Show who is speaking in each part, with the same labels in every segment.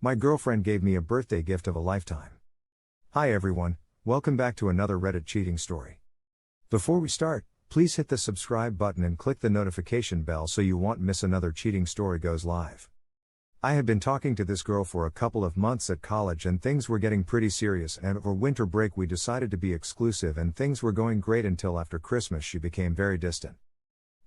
Speaker 1: My girlfriend gave me a birthday gift of a lifetime. Hi everyone, welcome back to another Reddit cheating story. Before we start, please hit the subscribe button and click the notification bell so you won't miss another cheating story goes live. I had been talking to this girl for a couple of months at college and things were getting pretty serious, and over winter break we decided to be exclusive and things were going great until after Christmas she became very distant.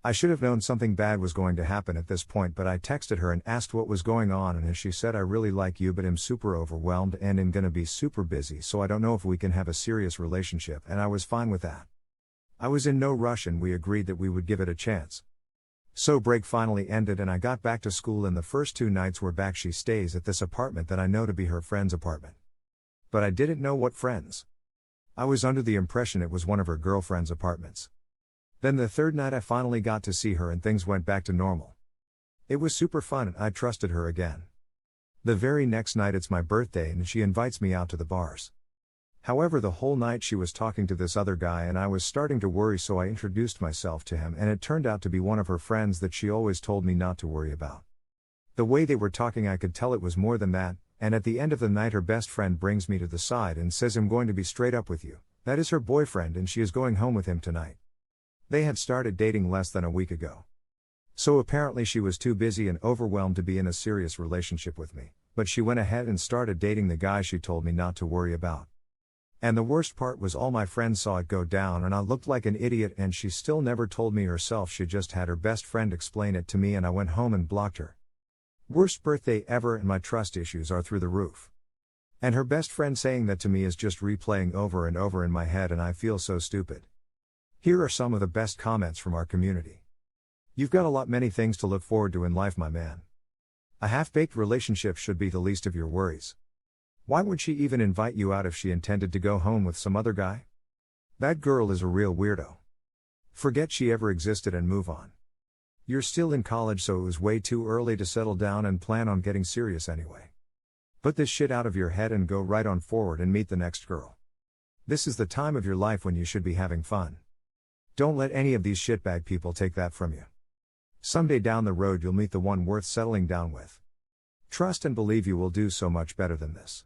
Speaker 1: I should have known something bad was going to happen at this point, but I texted her and asked what was going on, and as she said, I really like you but am super overwhelmed and am gonna be super busy, so I don't know if we can have a serious relationship, and I was fine with that. I was in no rush and we agreed that we would give it a chance. So break finally ended and I got back to school, and the first 2 nights we're back she stays at this apartment that I know to be her friend's apartment. But I didn't know what friends. I was under the impression it was one of her girlfriend's apartments. Then the 3rd night I finally got to see her and things went back to normal. It was super fun and I trusted her again. The very next night it's my birthday and she invites me out to the bars. However, the whole night she was talking to this other guy and I was starting to worry, so I introduced myself to him and it turned out to be one of her friends that she always told me not to worry about. The way they were talking I could tell it was more than that, and at the end of the night her best friend brings me to the side and says, "I'm going to be straight up with you. That is her boyfriend and she is going home with him tonight." They had started dating less than a week ago. So apparently she was too busy and overwhelmed to be in a serious relationship with me, but she went ahead and started dating the guy she told me not to worry about. And the worst part was all my friends saw it go down and I looked like an idiot, and she still never told me herself. She just had her best friend explain it to me and I went home and blocked her. Worst birthday ever, and my trust issues are through the roof. And her best friend saying that to me is just replaying over and over in my head and I feel so stupid. Here are some of the best comments from our community. "You've got many things to look forward to in life, my man. A half-baked relationship should be the least of your worries. Why would she even invite you out if she intended to go home with some other guy? That girl is a real weirdo. Forget she ever existed and move on. You're still in college, so it was way too early to settle down and plan on getting serious anyway. Put this shit out of your head and go right on forward and meet the next girl. This is the time of your life when you should be having fun. Don't let any of these shitbag people take that from you. Someday down the road you'll meet the one worth settling down with. Trust and believe you will do so much better than this."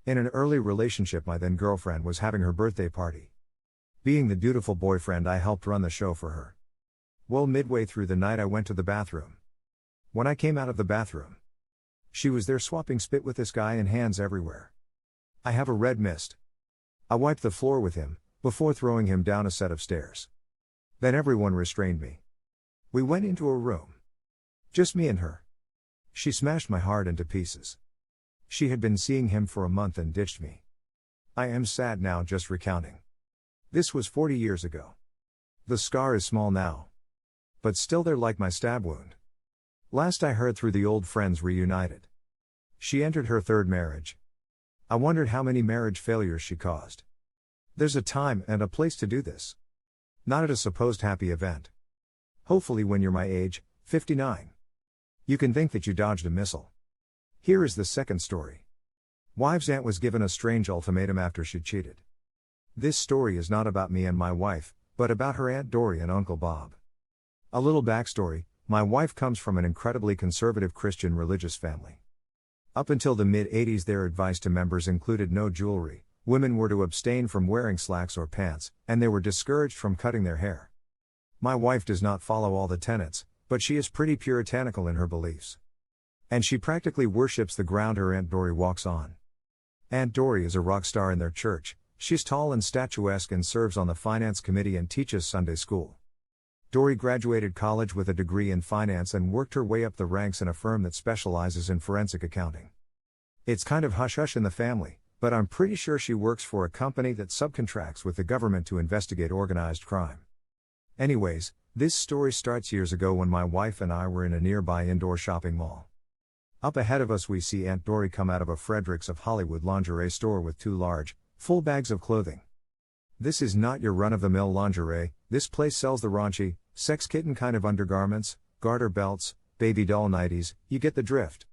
Speaker 1: In an early relationship, my then girlfriend was having her birthday party. Being the dutiful boyfriend, I helped run the show for her. Well, midway through the night I went to the bathroom. When I came out of the bathroom, she was there swapping spit with this guy and hands everywhere. I have a red mist. I wiped the floor with him, before throwing him down a set of stairs. Then everyone restrained me. We went into a room. Just me and her. She smashed my heart into pieces. She had been seeing him for a month and ditched me. I am sad now just recounting. This was 40 years ago. The scar is small now, but still there like my stab wound. Last I heard, through the old friends reunited. She entered her 3rd marriage. I wondered how many marriage failures she caused. There's a time and a place to do this. Not at a supposed happy event. Hopefully when you're my age, 59. You can think that you dodged a missile. Here is the second story. Wife's aunt was given a strange ultimatum after she cheated. This story is not about me and my wife, but about her Aunt Dory and Uncle Bob. A little backstory: my wife comes from an incredibly conservative Christian religious family. Up until the mid-80s their advice to members included no jewelry, women were to abstain from wearing slacks or pants, and they were discouraged from cutting their hair. My wife does not follow all the tenets, but she is pretty puritanical in her beliefs. And she practically worships the ground her Aunt Dory walks on. Aunt Dory is a rock star in their church. She's tall and statuesque and serves on the finance committee and teaches Sunday school. Dory graduated college with a degree in finance and worked her way up the ranks in a firm that specializes in forensic accounting. It's kind of hush-hush in the family, but I'm pretty sure she works for a company that subcontracts with the government to investigate organized crime. Anyways, this story starts years ago when my wife and I were in a nearby indoor shopping mall. Up ahead of us we see Aunt Dory come out of a Fredericks of Hollywood lingerie store with 2 large, full bags of clothing. This is not your run-of-the-mill lingerie. This place sells the raunchy, sex kitten kind of undergarments, garter belts, baby doll nighties, you get the drift.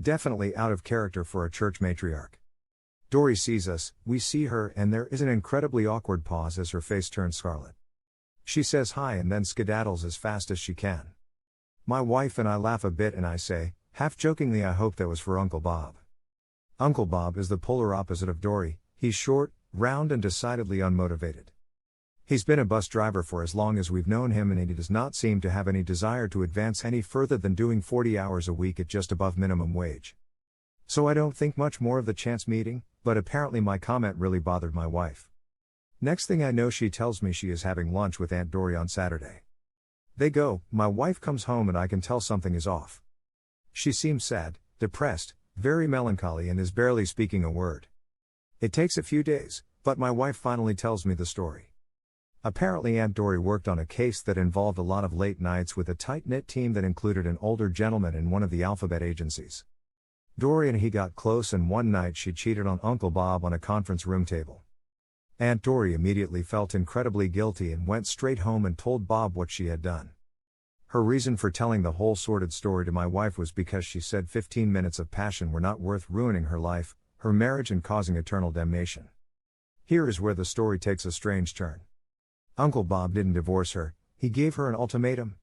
Speaker 1: Definitely out of character for a church matriarch. Dory sees us, we see her, and there is an incredibly awkward pause as her face turns scarlet. She says hi and then skedaddles as fast as she can. My wife and I laugh a bit and I say, Half jokingly, I hope that was for Uncle Bob. Uncle Bob is the polar opposite of Dory. He's short, round and decidedly unmotivated. He's been a bus driver for as long as we've known him, and he does not seem to have any desire to advance any further than doing 40 hours a week at just above minimum wage. So I don't think much more of the chance meeting, but apparently my comment really bothered my wife. Next thing I know, she tells me she is having lunch with Aunt Dory on Saturday. They go, my wife comes home and I can tell something is off. She seems sad, depressed, very melancholy, and is barely speaking a word. It takes a few days, but my wife finally tells me the story. Apparently Aunt Dory worked on a case that involved a lot of late nights with a tight-knit team that included an older gentleman in one of the alphabet agencies. Dory and he got close, and one night she cheated on Uncle Bob on a conference room table. Aunt Dory immediately felt incredibly guilty and went straight home and told Bob what she had done. Her reason for telling the whole sordid story to my wife was because she said 15 minutes of passion were not worth ruining her life, her marriage, and causing eternal damnation. Here is where the story takes a strange turn. Uncle Bob didn't divorce her, he gave her an ultimatum.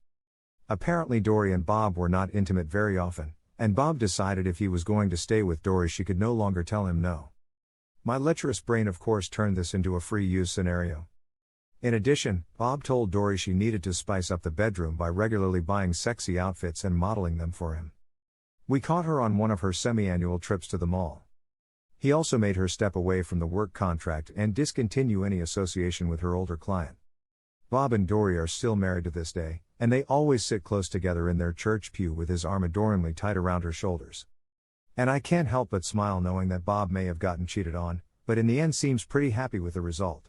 Speaker 1: Apparently Dory and Bob were not intimate very often, and Bob decided if he was going to stay with Dory she could no longer tell him no. My lecherous brain of course turned this into a free use scenario. In addition, Bob told Dory she needed to spice up the bedroom by regularly buying sexy outfits and modeling them for him. We caught her on one of her semi-annual trips to the mall. He also made her step away from the work contract and discontinue any association with her older client. Bob and Dory are still married to this day, and they always sit close together in their church pew with his arm adoringly tight around her shoulders. And I can't help but smile knowing that Bob may have gotten cheated on, but in the end seems pretty happy with the result.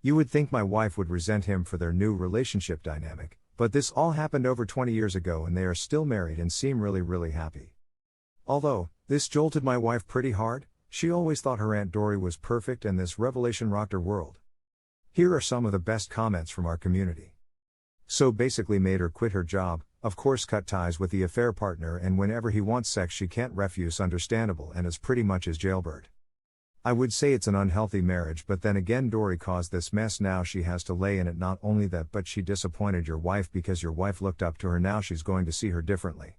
Speaker 1: You would think my wife would resent him for their new relationship dynamic, but this all happened over 20 years ago and they are still married and seem really happy. Although, this jolted my wife pretty hard. She always thought her Aunt Dory was perfect and this revelation rocked her world. Here are some of the best comments from our community. So basically made her quit her job, of course cut ties with the affair partner, and whenever he wants sex she can't refuse, understandable, and is pretty much his jailbird. I would say it's an unhealthy marriage, but then again Dory caused this mess, now she has to lay in it. Not only that, but she disappointed your wife because your wife looked up to her, now she's going to see her differently.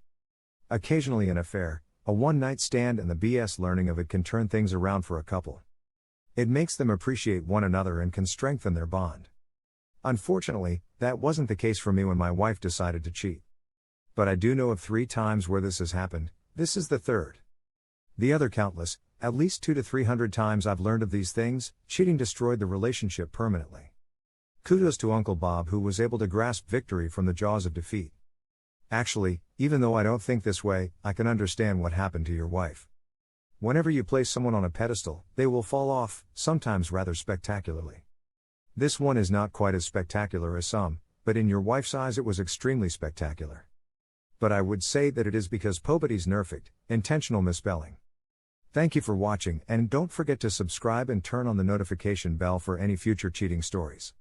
Speaker 1: Occasionally an affair, a one-night stand, and the BS learning of it can turn things around for a couple. It makes them appreciate one another and can strengthen their bond. Unfortunately, that wasn't the case for me when my wife decided to cheat. But I do know of 3 times where this has happened. This is the 3rd. The other countless, at least 200 to 300 times I've learned of these things, cheating destroyed the relationship permanently. Kudos to Uncle Bob, who was able to grasp victory from the jaws of defeat. Actually, even though I don't think this way, I can understand what happened to your wife. Whenever you place someone on a pedestal, they will fall off, sometimes rather spectacularly. This one is not quite as spectacular as some, but in your wife's eyes it was extremely spectacular. But I would say that it is because poverty's nerfed, intentional misspelling. Thank you for watching, and don't forget to subscribe and turn on the notification bell for any future cheating stories.